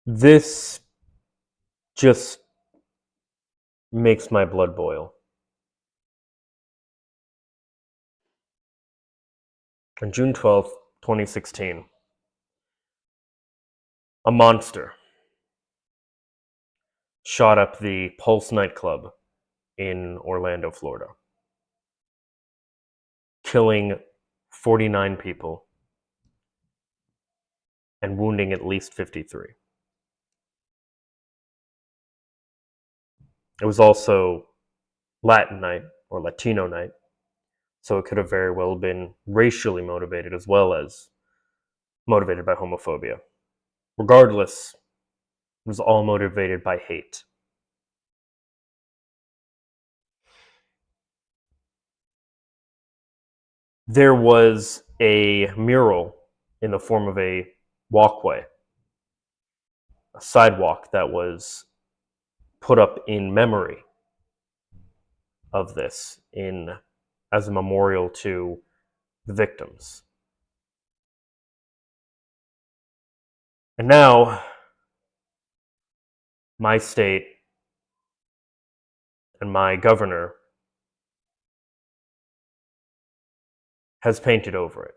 This just makes my blood boil. On June 12th, 2016, a monster shot up the Pulse nightclub in Orlando, Florida, killing 49 people and wounding at least 53. It was also Latin night, or Latino night, so it could have very well been racially motivated as well as motivated by homophobia. Regardless, it was all motivated by hate. There was a mural in the form of a walkway, a sidewalk that was put up in memory of this, as a memorial to the victims. And now, my state and my governor has painted over it.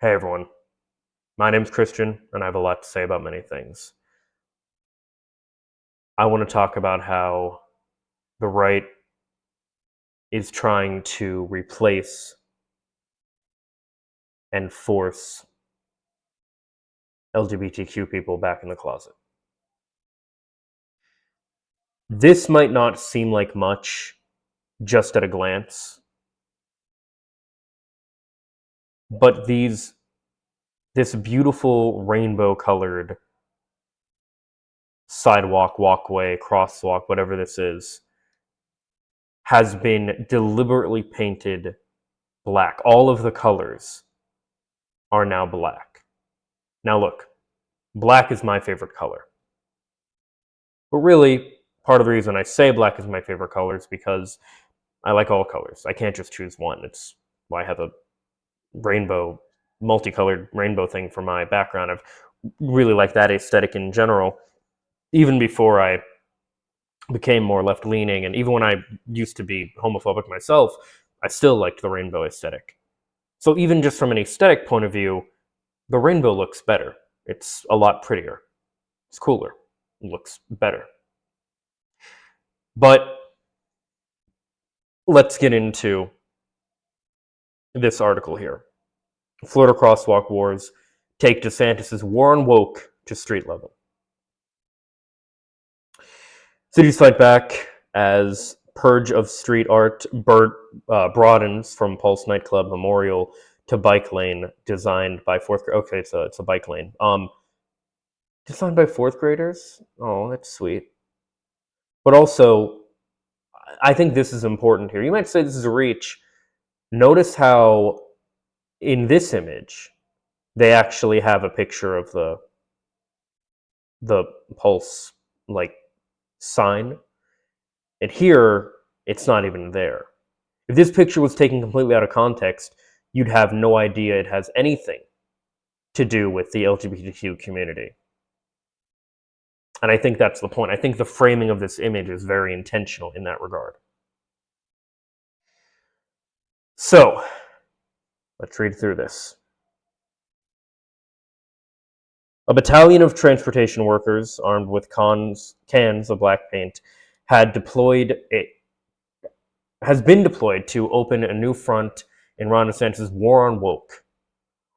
Hey everyone, my name's Christian, and I have a lot to say about many things. I want to talk about how the right is trying to replace and force LGBTQ people back in the closet. This might not seem like much just at a glance, but this beautiful rainbow-colored sidewalk, walkway, crosswalk, whatever this is, has been deliberately painted black. All of the colors are now black. Now look, black is my favorite color. But really, part of the reason I say black is my favorite color is because I like all colors. I can't just choose one. It's why I have a multicolored rainbow thing for my background. I've really liked that aesthetic in general, even before I became more left-leaning, and even when I used to be homophobic myself, I still liked the rainbow aesthetic. So even just from an aesthetic point of view, the rainbow looks better. It's a lot prettier. It's cooler. It looks better. But let's get into this article here. Florida crosswalk wars take DeSantis' war on woke to street level. Cities fight back as purge of street art broadens from Pulse nightclub memorial to bike lane designed by fourth grade. Okay, so it's a bike lane. Designed by fourth graders? Oh, that's sweet. But also, I think this is important here. You might say this is a reach. Notice how in this image, they actually have a picture of the Pulse sign, and here it's not even there. If this picture was taken completely out of context, you'd have no idea it has anything to do with the LGBTQ community. And I think that's the point. I think the framing of this image is very intentional in that regard. So, let's read through this. A battalion of transportation workers armed with cans of black paint has been deployed to open a new front in Ron DeSantis' war on woke,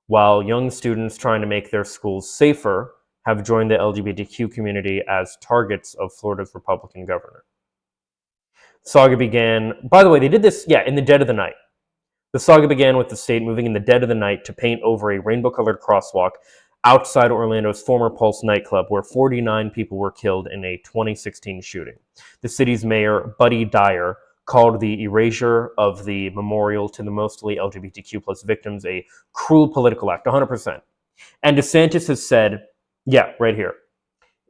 while young students trying to make their schools safer have joined the LGBTQ community as targets of Florida's Republican governor. Saga began, by the way, they did this, in the dead of the night. The saga began with the state moving in the dead of the night to paint over a rainbow-colored crosswalk outside Orlando's former Pulse nightclub, where 49 people were killed in a 2016 shooting. The city's mayor, Buddy Dyer, called the erasure of the memorial to the mostly LGBTQ plus victims a cruel political act, 100%. And DeSantis has said, right here,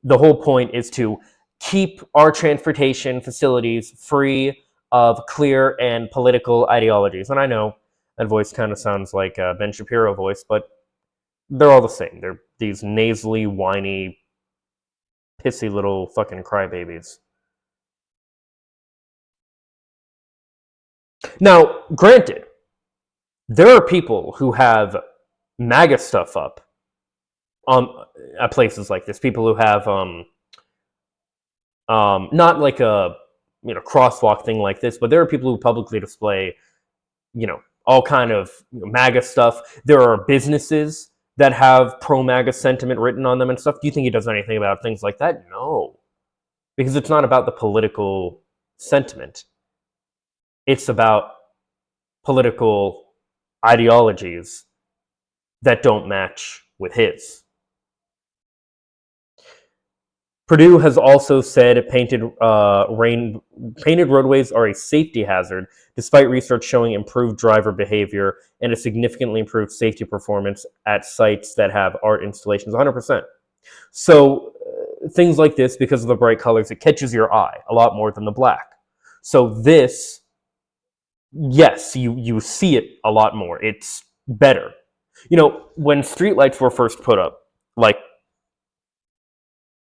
the whole point is to keep our transportation facilities free of clear and political ideologies. And I know That voice kind of sounds like a Ben Shapiro voice, but they're all the same. They're these nasally, whiny, pissy little fucking crybabies. Now, granted, there are people who have MAGA stuff up at places like this. People who have not like a crosswalk thing like this, but there are people who publicly display all kind of MAGA stuff. There are businesses that have pro-MAGA sentiment written on them and stuff. Do you think he does anything about things like that? No, because it's not about the political sentiment. It's about political ideologies that don't match with his. Purdue has also said painted roadways are a safety hazard, despite research showing improved driver behavior and a significantly improved safety performance at sites that have art installations. 100%. So things like this, because of the bright colors, it catches your eye a lot more than the black. So this, yes, you see it a lot more. It's better. When streetlights were first put up, like,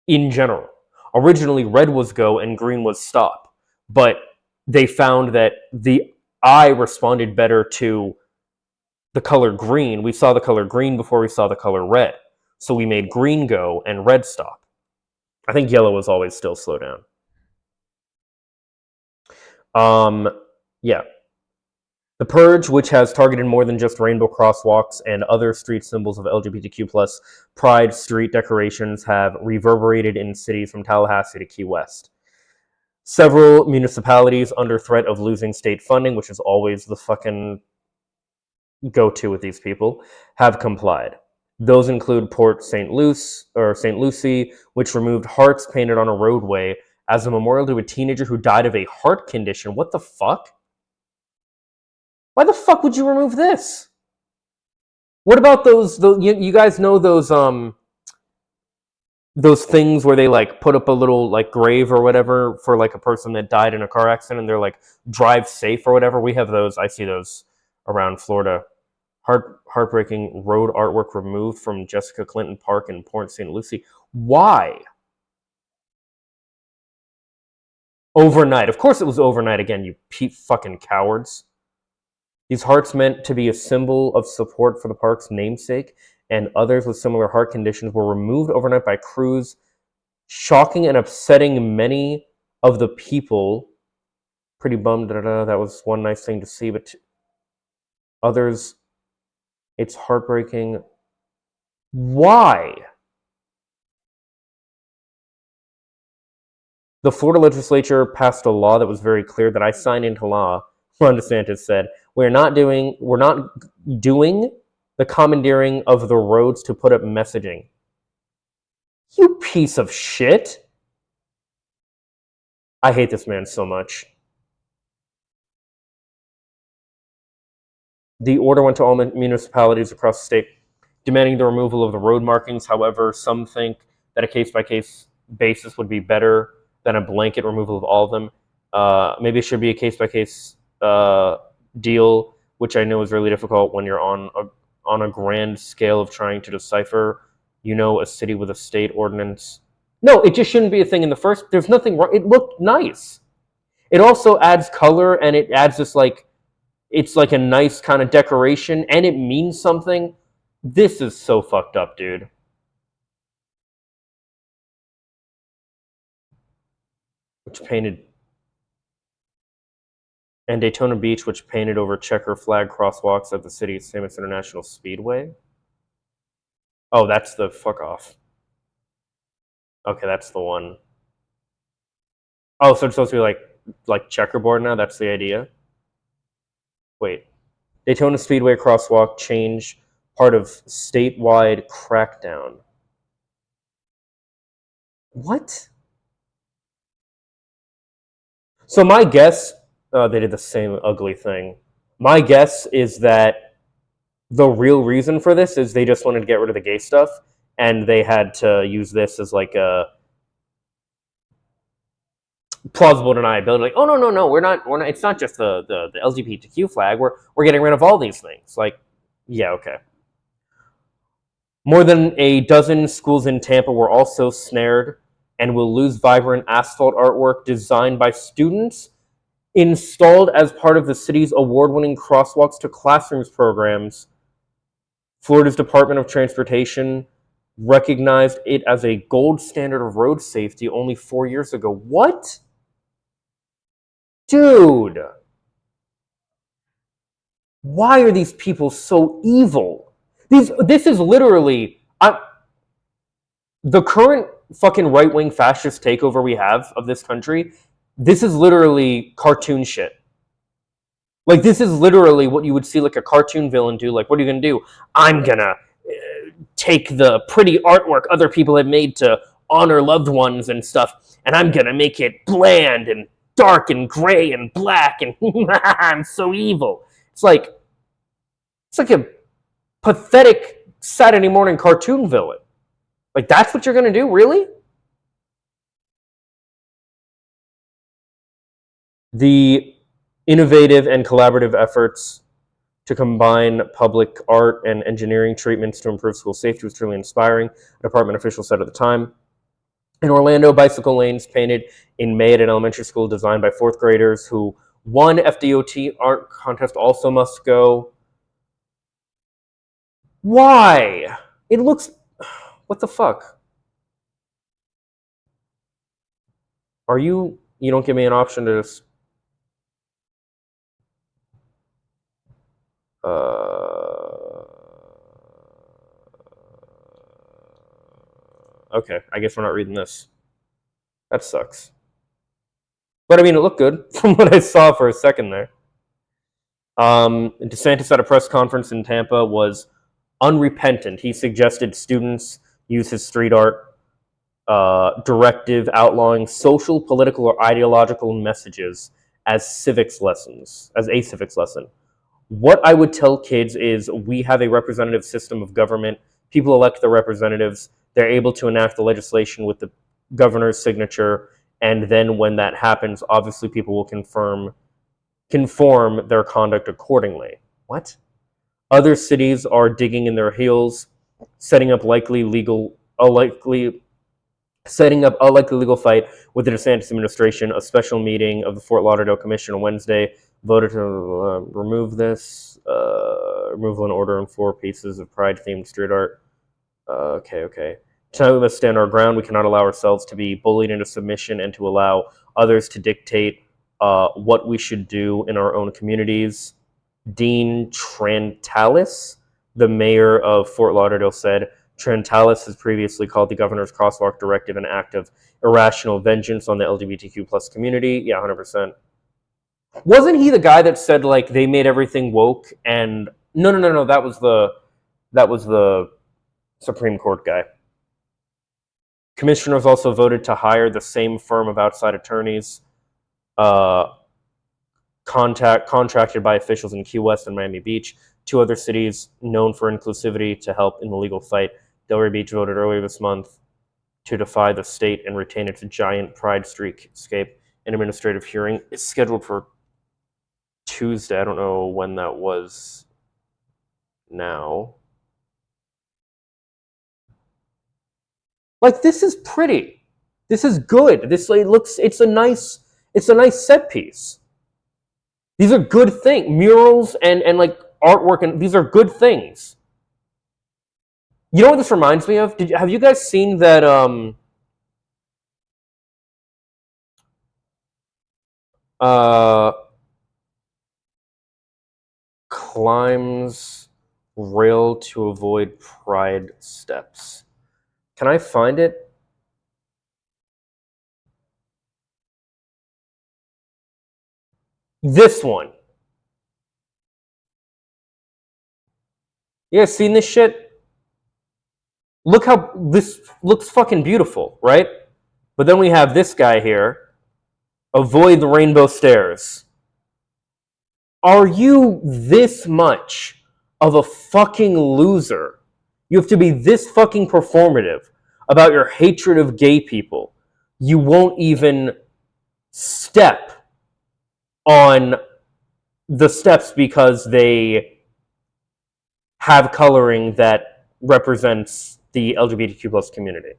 in general, originally red was go and green was stop, but they found that the eye responded better to the color green. We saw the color green before we saw the color red, so we made green go and red stop. I think yellow was always still slow down. Yeah. The Purge, which has targeted more than just rainbow crosswalks and other street symbols of LGBTQ+ pride street decorations, have reverberated in cities from Tallahassee to Key West. Several municipalities under threat of losing state funding, which is always the fucking go-to with these people, have complied. Those include Port St. Lucie, which removed hearts painted on a roadway as a memorial to a teenager who died of a heart condition. What the fuck? Why the fuck would you remove this? What about those you guys know those things where they like put up a little like grave or whatever for like a person that died in a car accident, and they're like drive safe or whatever? We have those. I see those around Florida. Heartbreaking road artwork removed from Jessica Clinton Park in Port St. Lucie. Why? Overnight. Of course it was overnight again, you fucking cowards. These hearts meant to be a symbol of support for the park's namesake and others with similar heart conditions were removed overnight by crews, shocking and upsetting many of the people. Pretty bummed. That was one nice thing to see, but others, it's heartbreaking. Why? The Florida legislature passed a law that was very clear that I signed into law. Ron DeSantis said, we're not doing the commandeering of the roads to put up messaging. You piece of shit. I hate this man so much. The order went to all municipalities across the state, demanding the removal of the road markings. However, some think that a case-by-case basis would be better than a blanket removal of all of them. Maybe it should be a case-by-case deal, which I know is really difficult when you're on a grand scale of trying to decipher, a city with a state ordinance. No, it just shouldn't be a thing in the first. There's nothing wrong. It looked nice. It also adds color, and it adds this it's like a nice kind of decoration, and it means something. This is so fucked up, dude. Which painted... And Daytona Beach, which painted over checker flag crosswalks at the city's famous International Speedway. Oh, that's the fuck off. Okay, that's the one. Oh, so it's supposed to be like checkerboard now? That's the idea? Wait. Daytona Speedway crosswalk change, part of statewide crackdown. What? So my guess... they did the same ugly thing. My guess is that the real reason for this is they just wanted to get rid of the gay stuff, and they had to use this as like a plausible deniability. Like, oh no, we're not. It's not just the LGBTQ flag. We're getting rid of all these things. Like, yeah, okay. More than a dozen schools in Tampa were also snared and will lose vibrant asphalt artwork designed by students installed as part of the city's award-winning Crosswalks to Classrooms programs. Florida's Department of Transportation recognized it as a gold standard of road safety only 4 years ago. What? Dude. Why are these people so evil? This is literally the current fucking right-wing fascist takeover we have of this country. This is literally cartoon shit. Like, this is literally what you would see like a cartoon villain do. Like, what are you gonna do? I'm gonna take the pretty artwork other people have made to honor loved ones and stuff, and I'm gonna make it bland and dark and gray and black, and I'm so evil. It's like a pathetic Saturday morning cartoon villain. Like, that's what you're gonna do, really? The innovative and collaborative efforts to combine public art and engineering treatments to improve school safety was truly inspiring, a department official said at the time. In Orlando, bicycle lanes painted in May at an elementary school designed by fourth graders who won FDOT art contest also must go. Why? It looks... What the fuck? Are you... You don't give me an option to just... Okay, I guess we're not reading this. That sucks. But I mean, it looked good from what I saw for a second there. DeSantis at a press conference in Tampa was unrepentant. He suggested students use his street art directive outlawing social, political, or ideological messages as civics lessons, as a civics lesson. What I would tell kids is we have a representative system of government. People elect their representatives. They're able to enact the legislation with the governor's signature. And then when that happens, obviously people will conform their conduct accordingly. What? Other cities are digging in their heels, setting up a likely legal fight with the DeSantis administration. A special meeting of the Fort Lauderdale Commission on Wednesday voted to remove this removal and order on 4 pieces of pride-themed street art. Okay. Tonight we must stand our ground. We cannot allow ourselves to be bullied into submission and to allow others to dictate what we should do in our own communities. Dean Trantalis, the mayor of Fort Lauderdale, said, Trantalis has previously called the governor's crosswalk directive an act of irrational vengeance on the LGBTQ plus community. Yeah, 100%. Wasn't he the guy that said, like, they made everything woke and... No, that was the Supreme Court guy. Commissioners also voted to hire the same firm of outside attorneys contracted by officials in Key West and Miami Beach, 2 other cities known for inclusivity to help in the legal fight. Delray Beach voted earlier this month to defy the state and retain its giant Pride streetscape. An administrative hearing is scheduled for Tuesday. I don't know when that was now. Like, this is pretty. This is good. It's a nice set piece. These are good things. Murals and like artwork, and these are good things. You know what this reminds me of? Have you guys seen that climbs rail to avoid pride steps? Can I find it? This one. You guys seen this shit? Look how this looks fucking beautiful, right? But then we have this guy here. Avoid the rainbow stairs. Are you this much of a fucking loser? You have to be this fucking performative about your hatred of gay people. You won't even step on the steps because they have coloring that represents the LGBTQ plus community.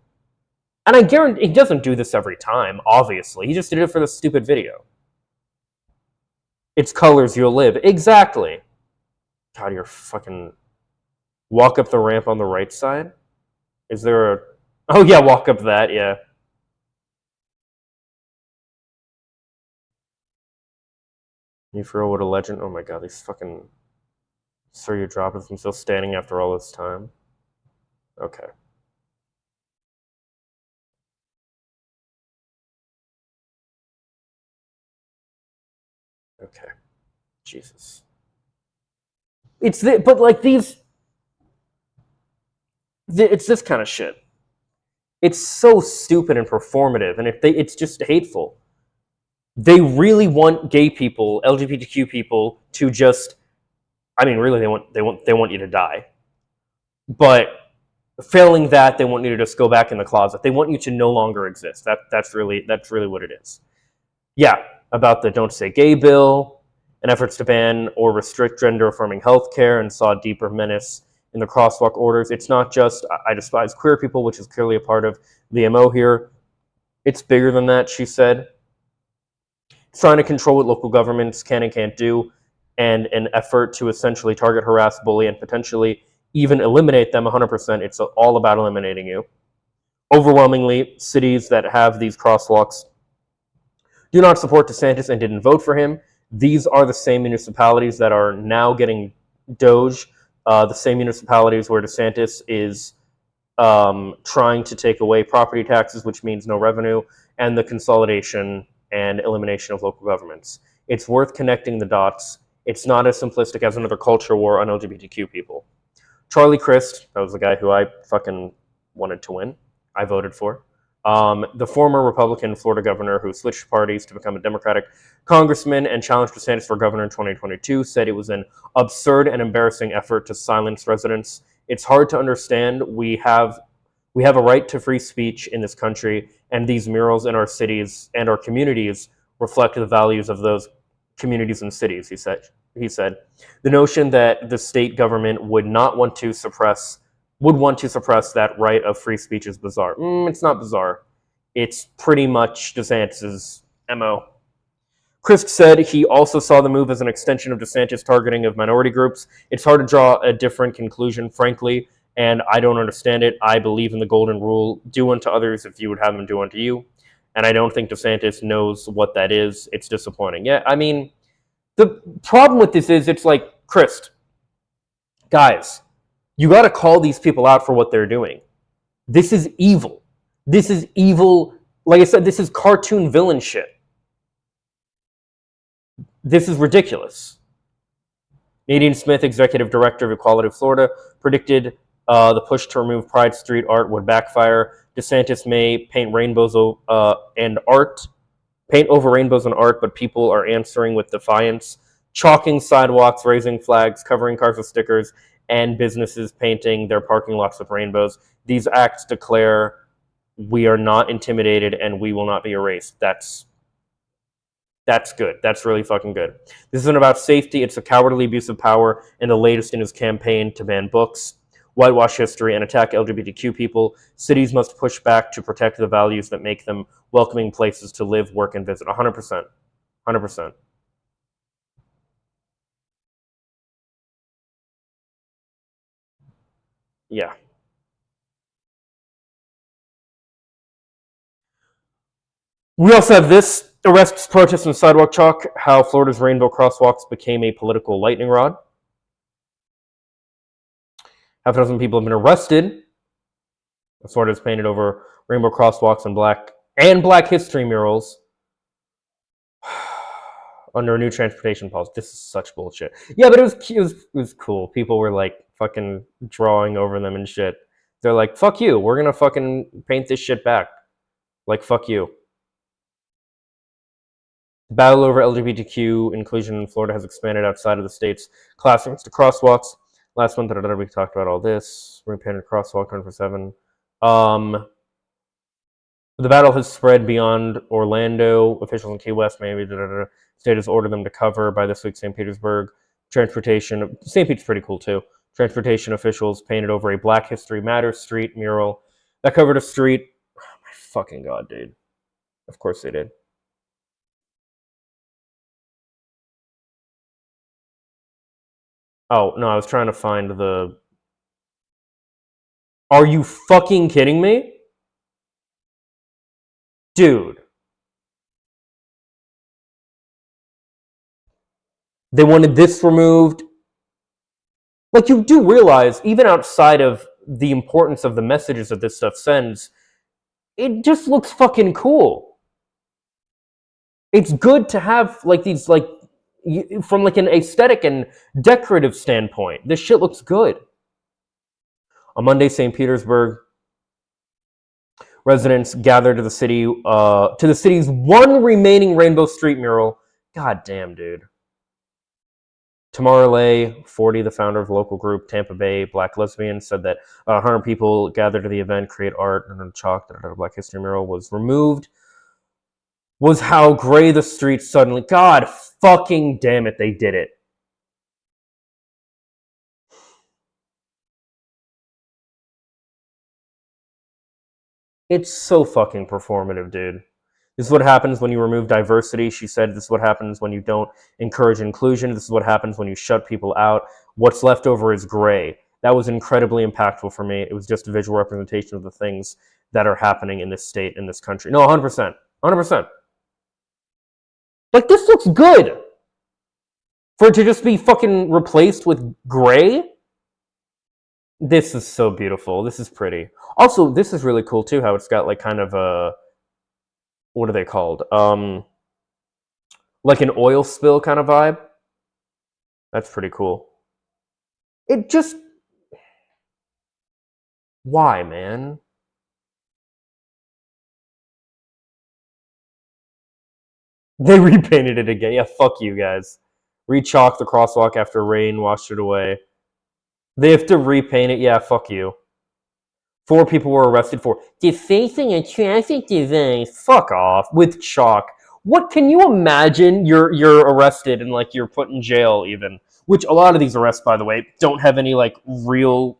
And I guarantee he doesn't do this every time, obviously. He just did it for the stupid video. It's colors you'll live. Exactly. God, you're fucking... Walk up the ramp on the right side? Is there a... Oh yeah, walk up that, yeah. You feel what a legend? Oh my god, these fucking... Sir, you dropped us. I'm still standing after all this time. Okay. Okay. Jesus. But like these... It's this kind of shit. It's so stupid and performative, and it's just hateful. They really want gay people, LGBTQ people, to just... I mean, really, they want you to die. But failing that, they want you to just go back in the closet. They want you to no longer exist. That's really what it is. Yeah, about the Don't Say Gay bill and efforts to ban or restrict gender-affirming healthcare, and saw a deeper menace in the crosswalk orders. It's not just I despise queer people, which is clearly a part of the MO here. It's bigger than that, she said. It's trying to control what local governments can and can't do, and an effort to essentially target, harass, bully, and potentially even eliminate them 100%. It's all about eliminating you. Overwhelmingly, cities that have these crosswalks do not support DeSantis and didn't vote for him. These are the same municipalities that are now getting Doge, the same municipalities where DeSantis is trying to take away property taxes, which means no revenue, and the consolidation and elimination of local governments. It's worth connecting the dots. It's not as simplistic as another culture war on LGBTQ people. Charlie Crist, that was the guy who I fucking wanted to win. I voted for. The former Republican Florida governor who switched parties to become a Democratic congressman and challenged DeSantis for governor in 2022, said it was an absurd and embarrassing effort to silence residents. It's hard to understand. We have a right to free speech in this country, and these murals in our cities and our communities reflect the values of those communities and cities, he said. The notion that the state government would want to suppress that right of free speech is bizarre. It's not bizarre. It's pretty much DeSantis' MO. Crist said he also saw the move as an extension of DeSantis' targeting of minority groups. It's hard to draw a different conclusion, frankly, and I don't understand it. I believe in the golden rule: do unto others if you would have them do unto you. And I don't think DeSantis knows what that is. It's disappointing. Yeah, I mean, the problem with this is it's like, Crist, guys, you got to call these people out for what they're doing. This is evil. This is evil. Like I said, this is cartoon villain shit. This is ridiculous. Nadine Smith, executive director of Equality Florida, predicted the push to remove Pride Street art would backfire. DeSantis may paint rainbows and art, paint over rainbows and art, but people are answering with defiance, chalking sidewalks, raising flags, covering cars with stickers, and businesses painting their parking lots with rainbows. These acts declare we are not intimidated and we will not be erased. That's good. That's really fucking good. This isn't about safety. It's a cowardly abuse of power and the latest in his campaign to ban books, whitewash history, and attack LGBTQ people. Cities must push back to protect the values that make them welcoming places to live, work, and visit. 100%. 100%. Yeah. We also have this: arrests, protests, and sidewalk chalk, how Florida's rainbow crosswalks became a political lightning rod. Half a dozen people have been arrested. Florida's painted over rainbow crosswalks and Black history murals under a new transportation policy. This is such bullshit. Yeah, but it was cool. People were like fucking drawing over them and shit. They're like, fuck you. We're gonna fucking paint this shit back. Like, fuck you. Battle over LGBTQ inclusion in Florida has expanded outside of the state's classrooms to crosswalks. Last month, we talked about all this. Repainted crosswalk 24/7. The battle has spread beyond Orlando. Officials in Key West, maybe, state has ordered them to cover by this week St. Petersburg. Transportation, St. Pete's pretty cool too. Transportation officials painted over a Black History Matters street mural that covered a street. Oh my fucking god, dude. Of course they did. Oh, no, I was trying to find the... Are you fucking kidding me? Dude. They wanted this removed. Like, you do realize, even outside of the importance of the messages that this stuff sends, it just looks fucking cool. It's good to have, like, these, like, from, like, an aesthetic and decorative standpoint. This shit looks good. On Monday, St. Petersburg residents gathered to the city's one remaining Rainbow Street mural. God damn, dude. Tamara Lay, 40, the founder of the local group Tampa Bay Black Lesbians, said that 100 people gathered to the event, create art, and chalk that a Black History mural was removed. Was how gray the streets suddenly... God fucking damn it, they did it. It's so fucking performative, dude. This is what happens when you remove diversity, she said. This is what happens when you don't encourage inclusion. This is what happens when you shut people out. What's left over is gray. That was incredibly impactful for me. It was just a visual representation of the things that are happening in this state, in this country. No, 100%. 100%. Like, this looks good. For it to just be fucking replaced with gray? This is so beautiful. This is pretty. Also, this is really cool too, how it's got like kind of a... What are they called? Like an oil spill kind of vibe. That's pretty cool. It just... Why, man? They repainted it again. Yeah, fuck you guys. Re-chalked the crosswalk after rain washed it away. They have to repaint it. Yeah, fuck you. 4 people were arrested for defacing a traffic device. Fuck off. With chalk. What can you imagine? You're arrested and like you're put in jail even. Which a lot of these arrests, by the way, don't have any like real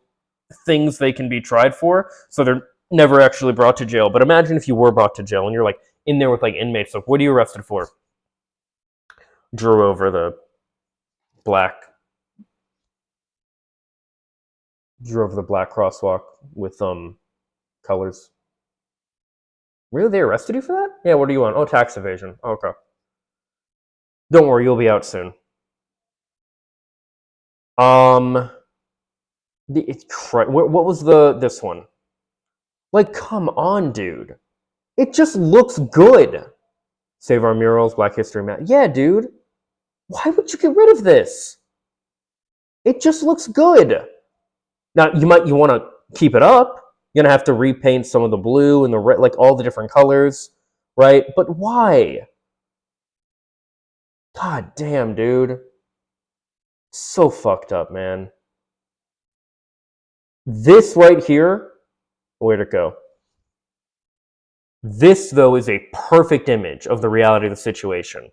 things they can be tried for, so they're never actually brought to jail. But imagine if you were brought to jail and you're like in there with like inmates. Like, what are you arrested for? Drew over the black crosswalk with colors. Really? They arrested you for that? Yeah, what do you want? Oh, tax evasion. Oh, okay. Don't worry, you'll be out soon. What was this one? Like, come on, dude. It just looks good. Save our murals, Black History Month. Yeah, dude. Why would you get rid of this? It just looks good. Now, you want to keep it up. You're going to have to repaint some of the blue and the red, like all the different colors, right? But why? God damn, dude. So fucked up, man. This right here, where'd it go? This, though, is a perfect image of the reality of the situation.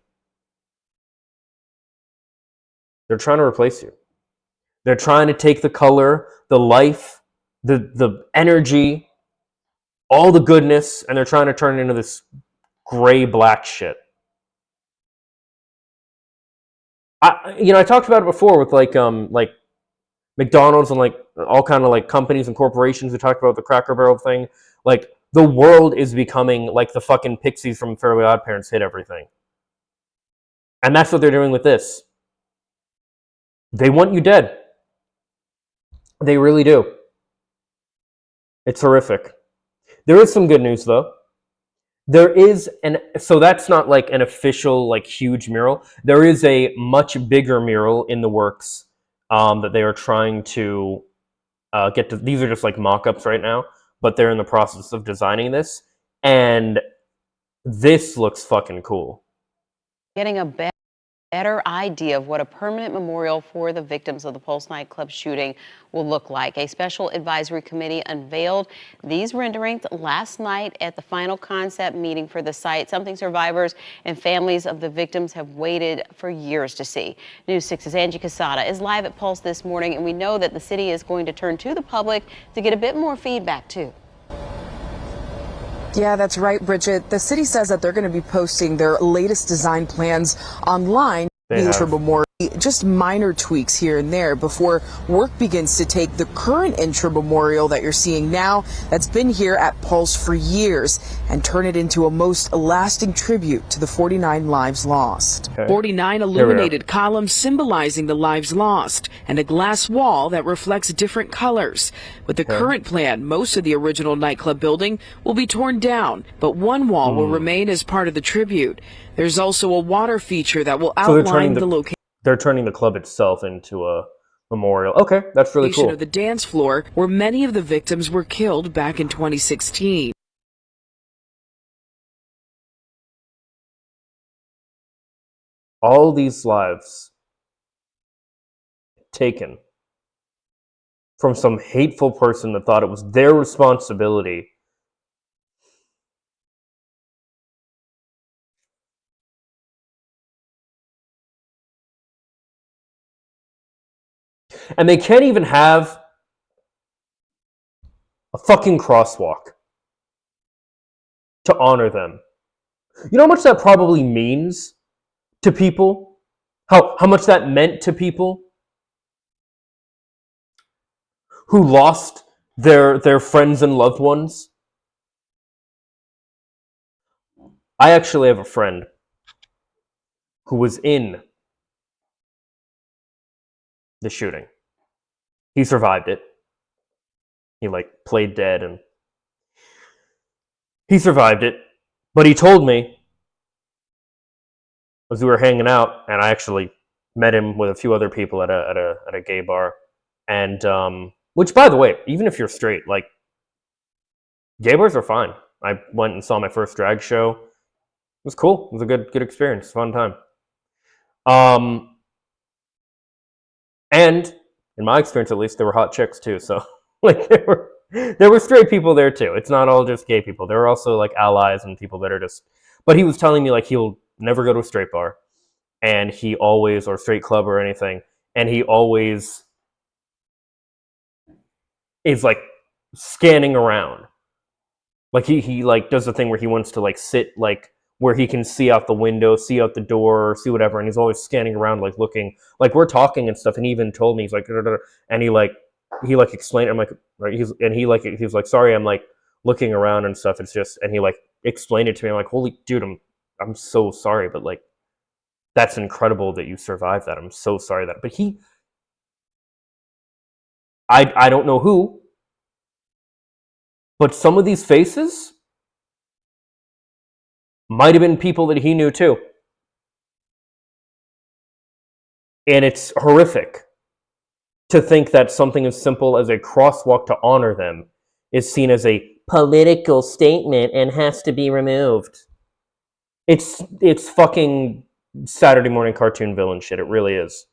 They're trying to replace you. They're trying to take the color, the life, the energy, all the goodness, and they're trying to turn it into this gray-black shit. I talked about it before with like McDonald's and like all kind of like companies and corporations. We talked about the Cracker Barrel thing. Like, the world is becoming like the fucking Pixies from Fairly Odd Parents hit everything. And that's what they're doing with this. They want you dead. They really do. It's horrific. There is some good news, though. There is so that's not like an official, like, huge mural. There is a much bigger mural in the works that they are trying to get to. These are just like mock-ups right now, but they're in the process of designing this. And this looks fucking cool. Getting a bed. Better idea of what a permanent memorial for the victims of the Pulse nightclub shooting will look like. A special advisory committee unveiled these renderings last night at the final concept meeting for the site, something survivors and families of the victims have waited for years to see. News 6's Angie Casada is live at Pulse this morning, and we know that the city is going to turn to the public to get a bit more feedback, too. Yeah, that's right, Bridget. The city says that they're going to be posting their latest design plans online. Memorial, just minor tweaks here and there before work begins to take the current Intra Memorial that you're seeing now, that's been here at Pulse for years, and turn it into a most lasting tribute to the 49 lives lost. 49 illuminated columns symbolizing the lives lost, and a glass wall that reflects different colors. With the current plan, most of the original nightclub building will be torn down, but one wall will remain as part of the tribute. There's also a water feature that will outline the location. They're turning the club itself into a memorial. Okay, that's really cool. Of the dance floor where many of the victims were killed back in 2016. All these lives taken from some hateful person that thought it was their responsibility and they can't even have a fucking crosswalk to honor them. You know how much that probably means to people? How much that meant to people who lost their friends and loved ones? I actually have a friend who was in the shooting. He survived it. He played dead and he survived it. But he told me as we were hanging out, and I actually met him with a few other people at a gay bar, and which, by the way, even if you're straight, gay bars are fine. I went and saw my first drag show. It was cool. It was a good experience, fun time. And in my experience, at least, there were hot chicks too. So there were straight people there too. It's not all just gay people. There are also allies and people that are just. But he was telling me he'll never go to a straight bar, and he always, or straight club or anything, and he always is scanning around. He does the thing where he wants to sit where he can see out the window, see out the door, see whatever, and he's always scanning around looking, we're talking and stuff, and he even told me, he's and he explained, I'm right, he's sorry, I'm looking around and stuff, it's just, and he explained it to me, I'm holy dude, I'm so sorry, but that's incredible that you survived that. I'm so sorry that, but I don't know who, but some of these faces might have been people that he knew too. And it's horrific to think that something as simple as a crosswalk to honor them is seen as a political statement and has to be removed. It's fucking Saturday morning cartoon villain shit. It really is.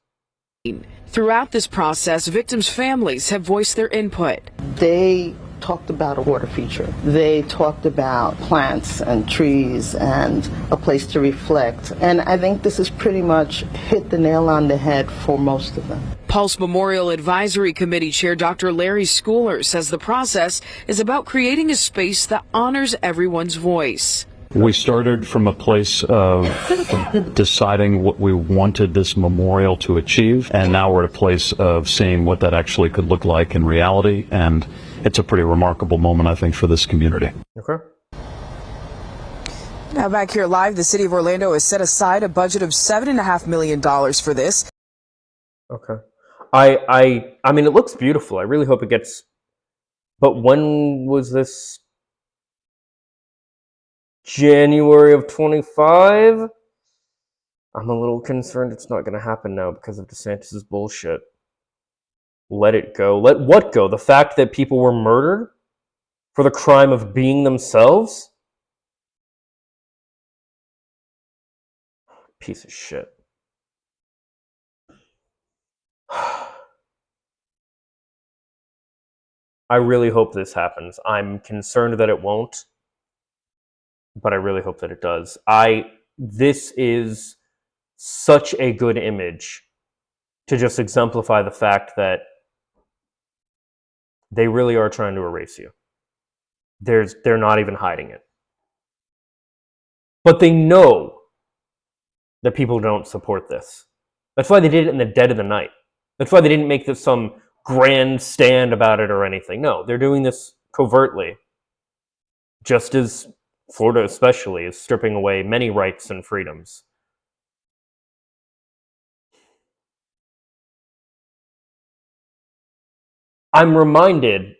Throughout this process, victims' families have voiced their input. They talked about a water feature. They talked about plants and trees and a place to reflect. And I think this has pretty much hit the nail on the head for most of them. Pulse Memorial Advisory Committee Chair Dr. Larry Schooler says the process is about creating a space that honors everyone's voice. We started from a place of deciding what we wanted this memorial to achieve, and now we're at a place of seeing what that actually could look like in reality, and it's a pretty remarkable moment, I think, for this community. Okay. Now back here live, the city of Orlando has set aside a budget of $7.5 million for this. Okay. I mean, it looks beautiful. I really hope it gets, but when was this? January of 25? I'm a little concerned it's not going to happen now because of DeSantis's bullshit. Let it go. Let what go? The fact that people were murdered for the crime of being themselves? Piece of shit. I really hope this happens. I'm concerned that it won't, but I really hope that it does. This is such a good image to just exemplify the fact that they really are trying to erase you. They're not even hiding it. But they know that people don't support this. That's why they did it in the dead of the night. That's why they didn't make this some grand stand about it or anything. No, they're doing this covertly, just as Florida especially is stripping away many rights and freedoms. I'm reminded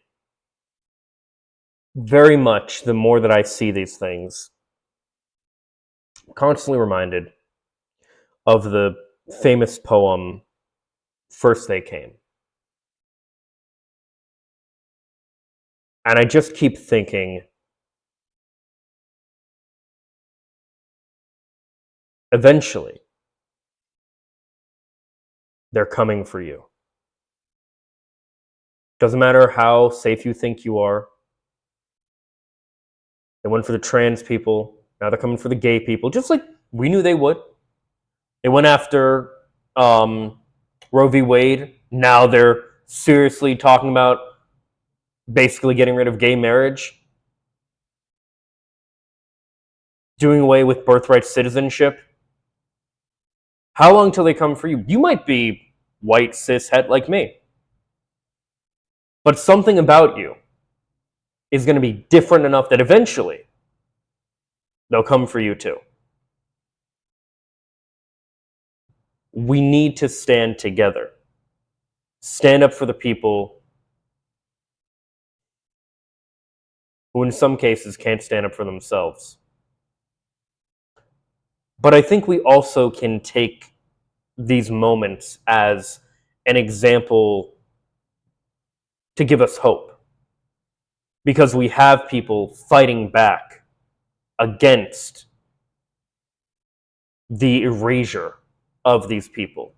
very much, the more that I see these things, constantly reminded of the famous poem, First They Came. And I just keep thinking, eventually, they're coming for you. Doesn't matter how safe you think you are. They went for the trans people. Now they're coming for the gay people, just like we knew they would. They went after Roe v. Wade. Now they're seriously talking about basically getting rid of gay marriage, doing away with birthright citizenship. How long till they come for you? You might be white, cis, het like me, but something about you is going to be different enough that eventually they'll come for you too. We need to stand together. Stand up for the people who in some cases can't stand up for themselves. But I think we also can take these moments as an example to give us hope. Because we have people fighting back against the erasure of these people.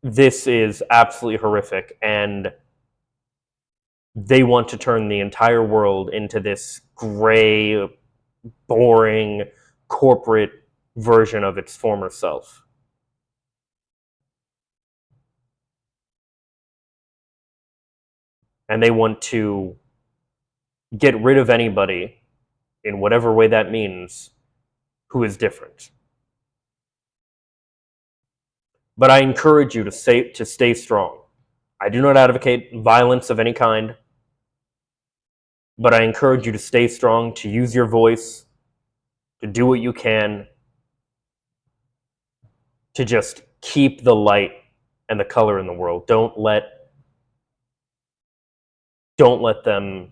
This is absolutely horrific, and they want to turn the entire world into this gray, boring, corporate version of its former self. And they want to get rid of anybody, in whatever way that means, who is different. But I encourage you to stay strong. I do not advocate violence of any kind, but I encourage you to stay strong, to use your voice, to do what you can, to just keep the light and the color in the world. Don't let them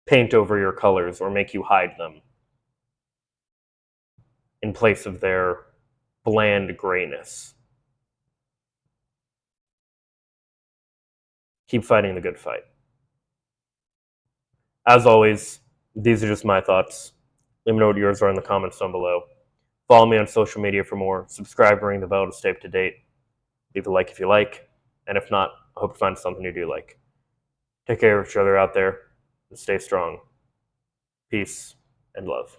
paint over your colors or make you hide them in place of their bland grayness. Keep fighting the good fight. As always, these are just my thoughts. Let me know what yours are in the comments down below. Follow me on social media for more. Subscribe, ring the bell to stay up to date. Leave a like if you like. And if not, I hope to find something you do like. Take care of each other out there and stay strong. Peace and love.